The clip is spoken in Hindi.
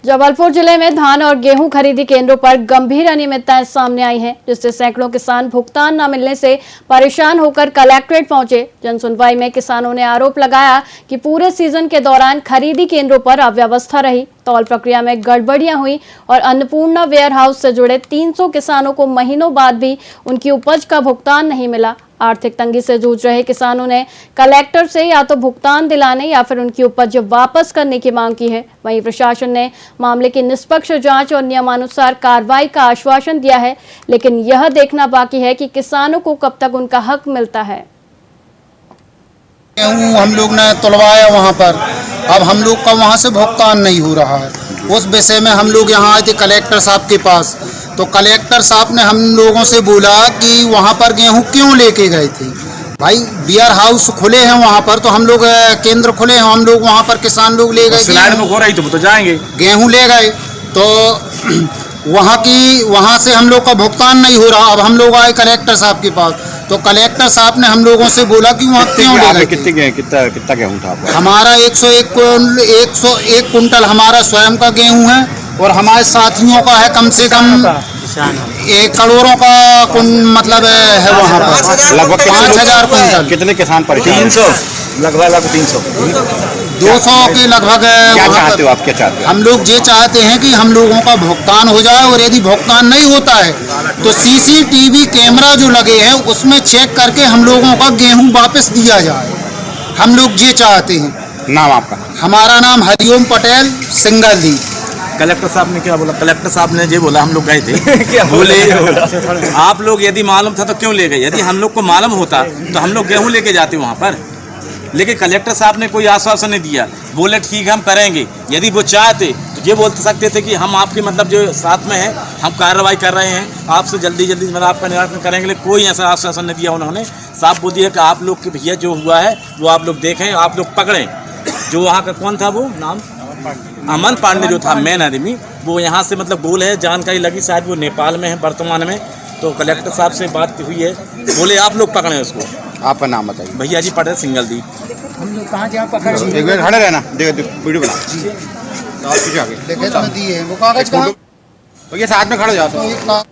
जबलपुर जिले में धान और गेहूं खरीदी केंद्रों पर गंभीर अनियमितताएं सामने आई हैं, जिससे सैकड़ों किसान भुगतान न मिलने से परेशान होकर कलेक्ट्रेट पहुंचे। जनसुनवाई में किसानों ने आरोप लगाया कि पूरे सीजन के दौरान खरीदी केंद्रों पर अव्यवस्था रही, तौल प्रक्रिया में गड़बड़ियां हुई और अन्नपूर्णा वेयर हाउस से जुड़े 300 किसानों को महीनों बाद भी उनकी उपज का भुगतान नहीं मिला। आर्थिक तंगी से जूझ रहे किसानों ने कलेक्टर से या तो भुगतान दिलाने या फिर उनकी उपज वापस करने की मांग की है। वहीं प्रशासन ने मामले की निष्पक्ष जांच और नियमानुसार कार्रवाई का आश्वासन दिया है, लेकिन यह देखना बाकी है कि किसानों को कब तक उनका हक मिलता है। हम लोग ने तुलवाया वहाँ पर, अब हम लोग का वहाँ से भुगतान नहीं हो रहा है। उस विषय में हम लोग यहाँ आए थे कलेक्टर साहब के पास, तो कलेक्टर साहब ने हम लोगों से बोला कि वहाँ पर गेहूँ क्यों लेके गए थे। भाई वेयर हाउस खुले हैं वहाँ पर, तो हम लोग केंद्र खुले हैं, हम लोग वहाँ पर किसान लोग ले गए, स्लाइड में हो रही तो जाएंगे, गेहूँ ले गए, तो वहाँ से हम लोग का भुगतान नहीं हो रहा। अब हम लोग आए कलेक्टर साहब के पास, तो कलेक्टर साहब ने हम लोगों से बोला कि वहाँ क्यों ले गए। कितना गेहूँ था आपका? हमारा 101 कुंटल हमारा स्वयं का गेहूँ है और हमारे साथियों का है कम से कम 1 करोड़ों का मतलब है वहाँ पर लगभग 5000 कुंटल। कितने किसान परेशान? 300 लगभग 300 200 के लगभग। क्या चाहते हो आप, क्या चाहते हो? हम लोग ये चाहते हैं कि हम लोगों का भुगतान हो जाए, और यदि भुगतान नहीं होता है तो CCTV कैमरा जो लगे हैं उसमें चेक करके हम लोगों का गेहूं वापस दिया जाए। हम लोग ये चाहते हैं। नाम आपका? हमारा नाम हरिओम पटेल सिंगलदी। कलेक्टर साहब ने क्या बोला? कलेक्टर साहब ने ये बोला, हम लोग गए थे बोले आप लोग यदि मालूम था तो क्यों ले गए? यदि हम लोग को मालूम होता तो हम लोग गेहूं लेके जाते वहाँ पर, लेकिन कलेक्टर साहब ने कोई आश्वासन नहीं दिया। बोले ठीक है हम करेंगे। यदि वो चाहते तो ये बोल सकते थे कि हम आपके मतलब जो साथ में हैं, हम कार्रवाई कर रहे हैं, आपसे जल्दी मतलब आपका निराकरण करेंगे, लेकिन कोई ऐसा आश्वासन नहीं दिया उन्होंने। साफ बोल दिया कि आप लोग के भैया जो हुआ है वो आप लोग देखें, आप लोग पकड़ें। जो वहाँ का कौन था वो नाम, अमन पांडे जो था मेन आदमी, वो यहाँ से मतलब गोल है, जानकारी लगी शायद वो नेपाल में है वर्तमान में। तो कलेक्टर साहब से बात हुई है, बोले आप लोग पकड़ें उसको। आपका नाम बताइए? भैया जी पटेल सिंगलदी। हम लोग कहाँ जहाँ पकड़, एक मिनट खड़े रहना, वीडियो बना। वो कागज भैया साथ में खड़े हो जाओ।